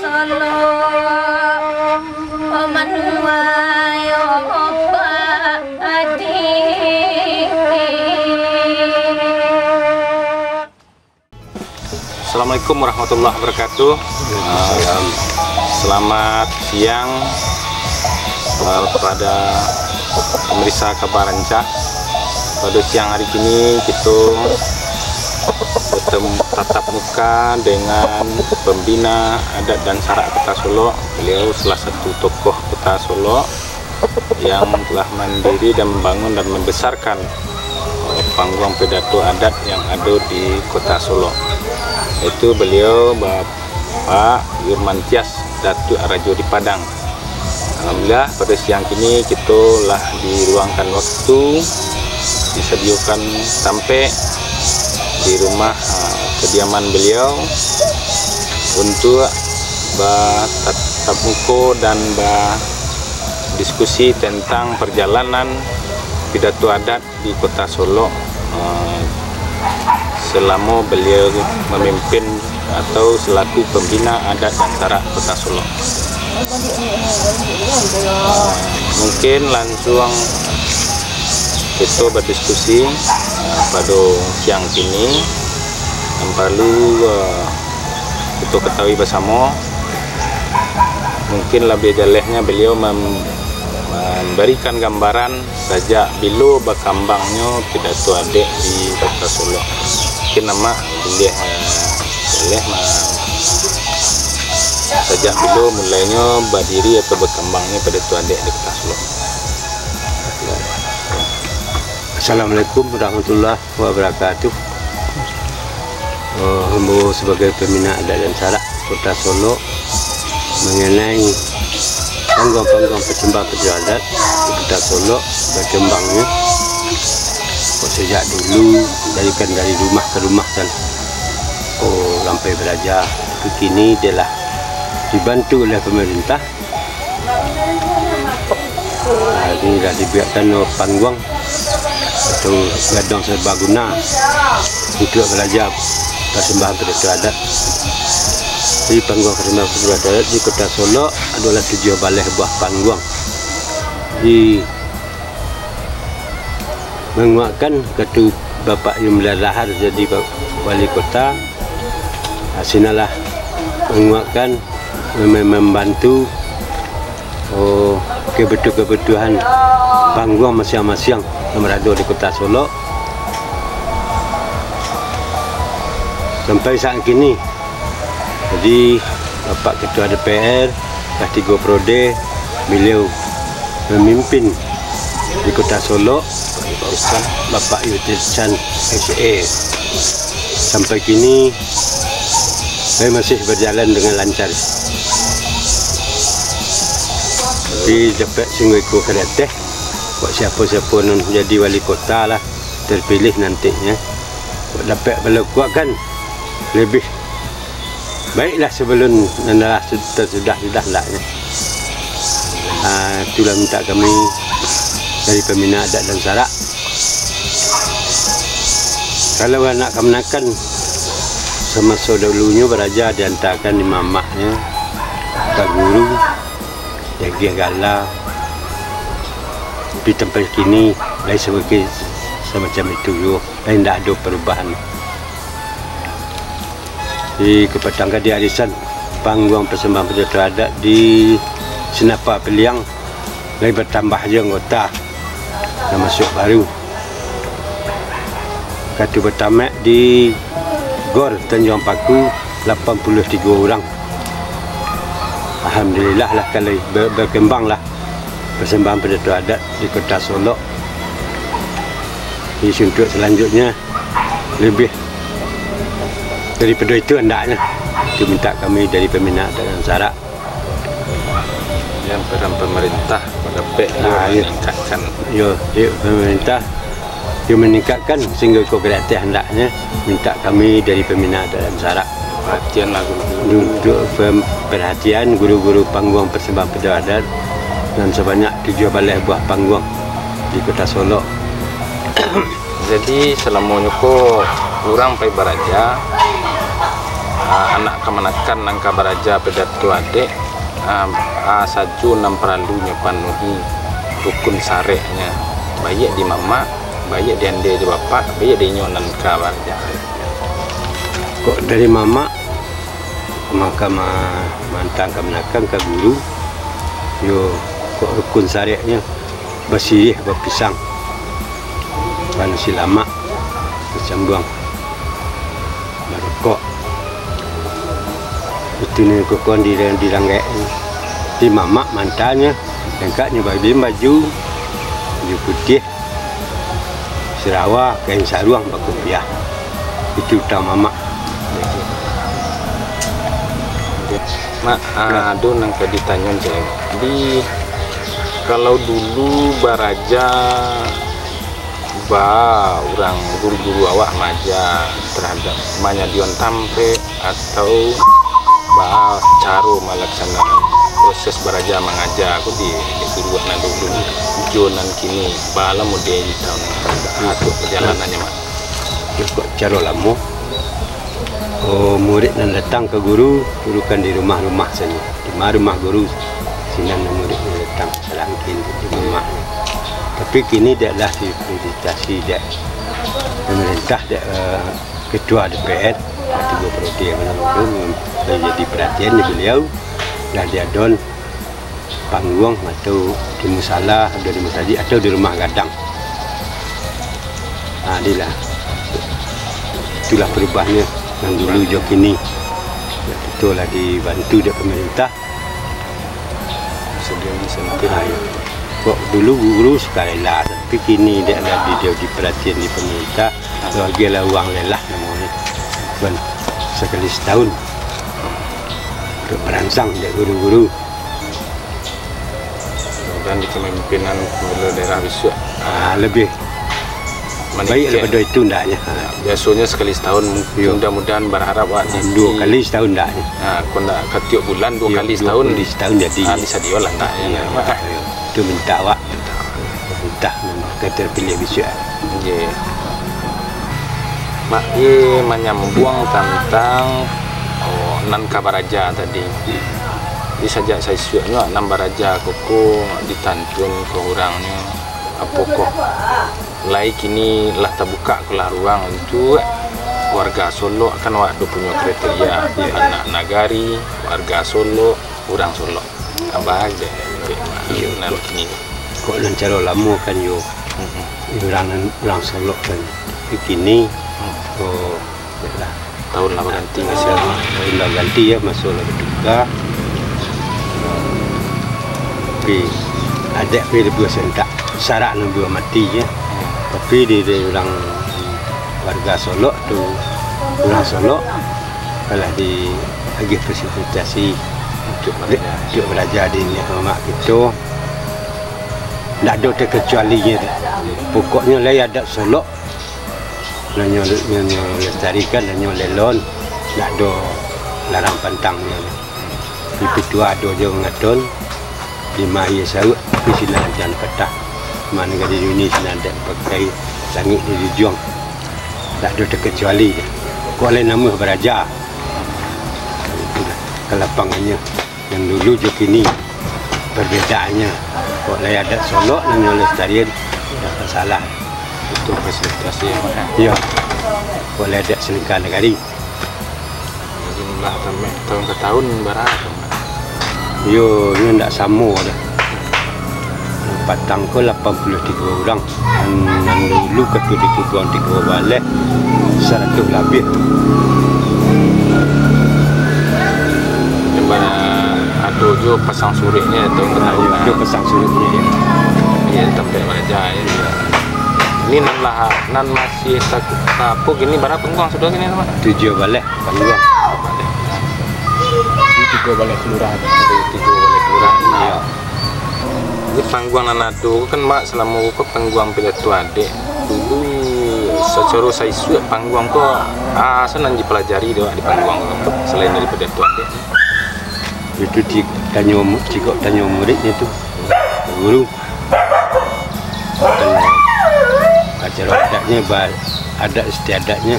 Solo manuayo padi. Assalamualaikum warahmatullahi wabarakatuh. Selamat siang kepada pemirsa Kabar Rancah. Pada siang hari ini kita bertemu tatap muka dengan pembina adat dan syarak Kota Solo. Beliau salah satu tokoh Kota Solo yang telah mandiri dan membangun dan membesarkan panggung pidato adat yang ada di Kota Solo. Itu beliau Bapak Yurmantias Datuk Rajo di Padang. Alhamdulillah pada siang ini kita telah diruangkan waktu, disediakan sampai di rumah kediaman beliau untuk bertatap muka dan berdiskusi tentang perjalanan pidato adat di Kota Solo selama beliau memimpin atau selaku pembina adat dan syarak Kota Solo. Mungkin langsung kita berdiskusi pada siang ini yang perlu kita ketahui bersama. Mungkin lebih jelasnya beliau memberikan gambaran sejak bila berkembangnya pidato adat di Kota Solo. Mungkin nama boleh sejak bila mulainya berdiri atau berkembangnya pidato adat di Kota Solo. Assalamualaikum warahmatullahi wabarakatuh. Hamba sebagai pembina adat dan syarak Kota Solo mengenai panggung-panggung persembahyan pidato adat di Kota Solo berkembangnya. Sejak dulu dari rumah ke rumah sampai belajar ke kini dia lah dibantu oleh pemerintah. Ini dah dibuatkan panggung atau gadang serbaguna untuk belajar persembahan pidato adat. Jadi panggung persembahan pidato adat di Kota Solo adalah 7 balai buah panggung. Di menguatkan ketua Bapak Yumla Lahar jadi wali kota, sinalah menguatkan membantu kebutuhan panggung masing-masing yang berada di Kota Solo sampai saat ini. Jadi Bapak Ketua DPR dah 3 periode beliau memimpin di Kota Solo. Bapak Yudisan SA sampai kini saya masih berjalan dengan lancar. Tapi dapat singgung kereta buat siapa-siapa yang jadi wali kota lah terpilih nantinya dapat berlakukan lebih baiklah sebelum adalah sudah lah ya. Itulah minta kami dari pembina adat dan syarak. Kalau anak kemenakan semasa dahulunya beraja diantarkan di mamahnya, tak guru, jaga galau. Di tempat kini lain sebagai semacam itu juga, lain tak ada perubahan. Di Kepatangga di arisan panggung persembahan pidato adat di Senapa Peliang lain bertambah je anggota yang masuk baru. Katu pertama di Gor Tanjung Paku 83 orang. Alhamdulillah lah kalau berkembang lah persembahan pidato adat di Kota Solo. Di untuk selanjutnya lebih daripada itu hendaknya. Itu minta kami dari pembina adat dan syarak. Yang peran pemerintah pada meningkatkan. Pemerintah meningkatkan sehingga kreatif hendaknya minta kami dari pembina adat dan syarak perhatian untuk perhatian guru-guru panggung persembahan pidato adat dan sebanyak 7 balai buah panggung di Kota Solo. Jadi selama nyuko kurang pai beraja anak kemanakan nangka baraja pedatu adek saju enam peralunya panuhi rukun sareknya baik di mama baik di ande di bapak baik di nyonan ka baraja. Kok dari mama maka mantang kemanakan ke guru yo kok rukun sareknya bersih berpisang panusi lama bersambung baru kok itu nih kokon di langgai di mama mantannya lengkapnya baju putih Sarawak kain saruang bakupiah itu utama mama. Mak aduh nangka ditanya di kalau dulu baraja orang guru-guru awak maja terhadap manyadion tampe atau caro melaksanakan proses baraja mengajar aku di guru nan dulu jonan kini bala model tahun atau perjalanannya mak kok caro lamo murid nan datang ke guru turukan di rumah-rumah saja di rumah guru sinan murid nan datang selangkin di rumah. Tapi kini adalah diprioritasi pemerintah ketua DPR Tiga Periode yang menjadi perhatian beliau dan dia don panggung atau di musalah atau di masjid atau di rumah gadang. Nah, itulah perubahannya yang dulu jauh kini itulah dibantu dari pemerintah sedang disentuh. Kok dulu guru sekali lah, tapi kini dia ada di perhatian di pemerintah, bagilah uang lelah namanya, bukan sekali setahun untuk merangsang dari guru-guru. Dan di kepemimpinan Gubernur Daerah Bisu lebih baik daripada itu ndaknya. Biasanya sekali setahun, mudah-mudahan berharap dua kali setahun ndaknya. Kau nak ketiap bulan dua kali setahun jadi bisa diolah ndaknya. Itu minta awak minta terpilih bisa. Mak menyambung tentang nan kabaraja tadi. Di sajak saya suaknya nan baraja koko ditantun ke orangnya apa kok lai kini lah terbuka kelah ruang untuk warga Solo akan waktu punya kriteria anak nagari warga Solo orang Solo abah deh nah kini kok lancar lama kan yo orang Solo kan kini tahun lah ganti tahun lah ganti ya masuk lagi juga tapi ada pilih dua sentak syarat nabi mati ya tapi di orang warga Solo tu orang Solo kalah di lagi presentasi untuk belajar di rumah kita tidak ada terkecualinya pokoknya lah ada Solo nanya lestarikan nanya lelon tidak ada larang pantangnya itu tua ada je mengaton lima ia sarut tapi sinan jangan petah mana di dunia sinan ada pakai langit di juang tak ada terkecuali kok oleh nama beraja kelapangannya yang dulu je kini perbedaannya kok oleh adat Solo nanya lestarian tak salah itu presentasi ya kok oleh adat selengkah negari jumlah tahun ke tahun berapa yo ini tidak sama dah patang ko 83 orang dan dulu ketua dikutuan 3 balik 100 lebih ada juga pasang suriknya tahun ke tahun ada pasang suriknya ya sampai aja ya ini nan masih takut ini berapa pengguang sudah gini teman 7 balik pengguang 3 balik kelurahan 3 balik kelurahan iya ini pangguang nanado kan mak selama aku pangguang pidato adik dulu secara saya sudah pangguang kok senang dipelajari doa di pangguang selain dari pidato adik itu tanya muridnya tuh guru acara adatnya adat istiadatnya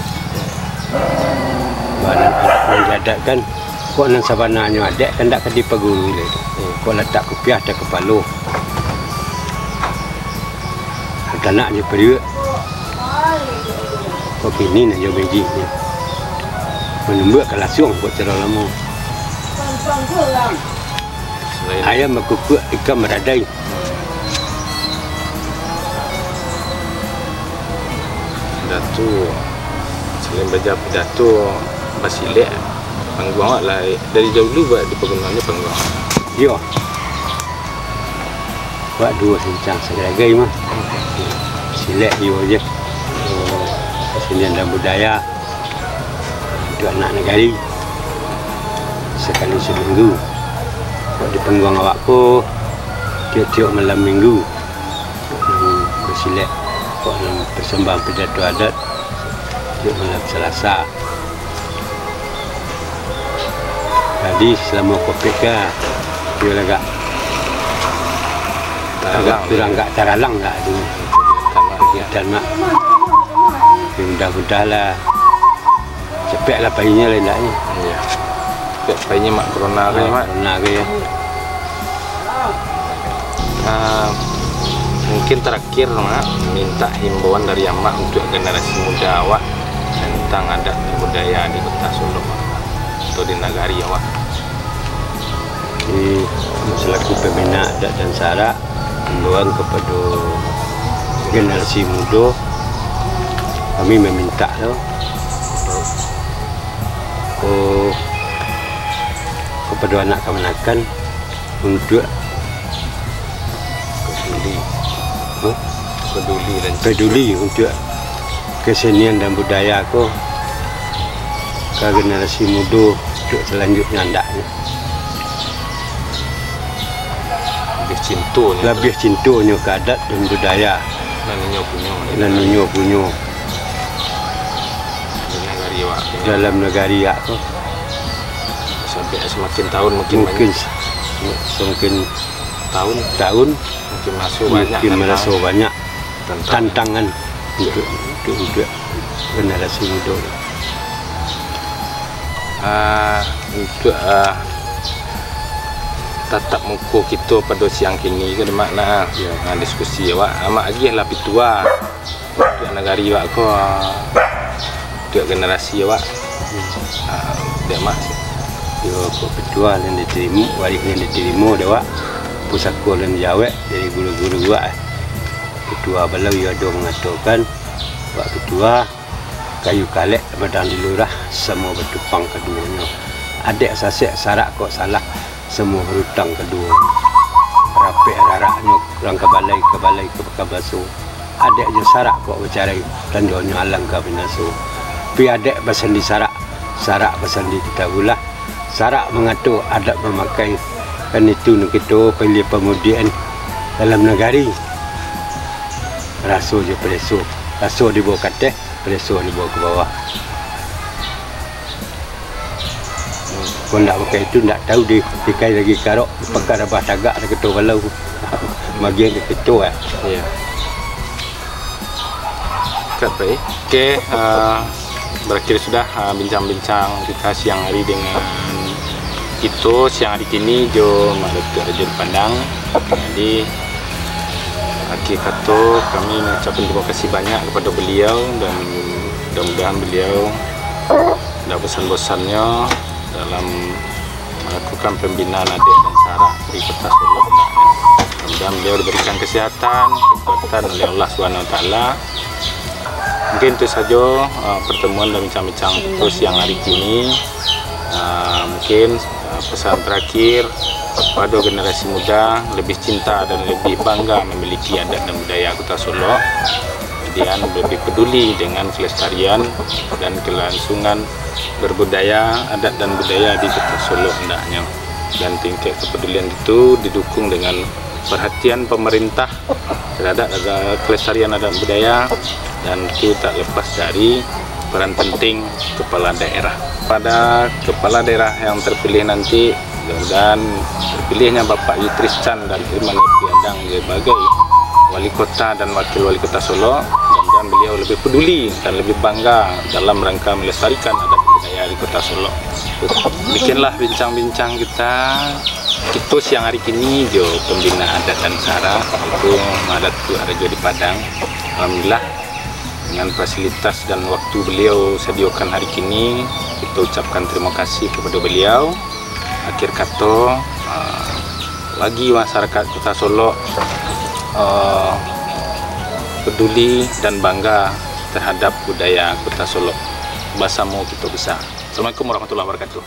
bahan yang diadatkan kok nang sabananya adat kan tak kedi paguru le kok letak kopiah ada kepala kanak je periuk kok kini nak jo beji ni menembak kelasung kok terlalu lama ayam makupuk ikan meradai pidato selain baca pidato basilek panggung lah dari jauh dulu buat di penggunaannya panggung yo buat dua sincang segera-gera mah silek yo je kesenian dan budaya untuk anak negari sekali seminggu buat di panggung awakku tiap-tiap malam minggu bersilek kok persembahan pidato adat tiap malam Selasa. Jadi selama Covid kan dia agak kurang agak teralang tak tu kegiatan mak mudah-mudah lah cepet lah payahnya lain tak ni cepet payahnya mak corona ke mak corona ke ya mungkin terakhir mak minta himbauan dari mak untuk generasi muda awak tentang adat dan budaya di Kota Solo atau di nagari awak. Jadi selaku pembina adat dan syarak himbauan kepada generasi muda kami meminta kepada anak kemenakan untuk peduli untuk kesenian dan budaya aku ke generasi muda untuk selanjutnya andaknya lebih cintanya ke adat dan budaya dan nunyo punyo dalam negari aku sampai semakin tahun mungkin semakin tahun mungkin masuk banyak tantangan untuk generasi muda untuk tatap muka kita pada siang kini ke makna diskusi awak amak lagi lah pitua untuk negari awak ko untuk generasi awak dia mak yo ko pitua yang diterima waris yang diterima dewa pusaka dan jawab dari guru-guru awak pitua balau yo ada mengatakan buat pitua kayu kalek badan di lurah semua bertupang keduanya adik sasek sarak kok salah semua berutang kedua rapik raraknya kurang kebalai ke basu adik je sarak kok bercarai tandanya alangkah binasu pi adik bersandi sarak bersandi kita pula sarak mengatur adat memakai kan itu nak kita pilih pemudian dalam negari rasu je preso rasu di bawah kateh preso di bawah ke bawah. Kau nak pakai itu nak tahu dia dikai lagi karok pakar abah tagak ada ketua balau bagian ke ketua ya kat baik okey berakhir sudah bincang-bincang kita siang hari dengan itu siang hari kini jo mak Dr. Raja Pandang jadi akhir kata kami mengucapkan terima kasih banyak kepada beliau dan mudah-mudahan beliau tidak bosan-bosannya dalam melakukan pembinaan adik dan syarak di Kota Solo. Mudah-mudahan beliau diberikan kesehatan, kekuatan oleh Allah SWT. Mungkin itu saja pertemuan dan bincang-bincang terus yang hari ini. Mungkin pesan terakhir kepada generasi muda lebih cinta dan lebih bangga memiliki adat dan budaya Kota Solo. Kemudian lebih peduli dengan kelestarian dan kelangsungan berbudaya adat dan budaya di Kota Solo hendaknya, dan tingkat kepedulian itu didukung dengan perhatian pemerintah terhadap kelestarian adat budaya, dan itu tak lepas dari peran penting kepala daerah. Pada kepala daerah yang terpilih nanti, mudah-mudahan terpilihnya Bapak Yitris Chan dan Irman Piadang sebagai wali kota dan wakil wali kota Solo, mudah-mudahan beliau lebih peduli dan lebih bangga dalam rangka melestarikan adat budaya di Kota Solo. Bikinlah bincang-bincang kita siang hari kini jo pembina adat dan sara itu Adatku Harjo di Padang. Alhamdulillah dengan fasilitas dan waktu beliau sediakan hari kini, kita ucapkan terima kasih kepada beliau. Akhir kata bagi masyarakat Kota Solo peduli dan bangga terhadap budaya Kota Solo. Basamu kita besar. Assalamualaikum warahmatullahi wabarakatuh.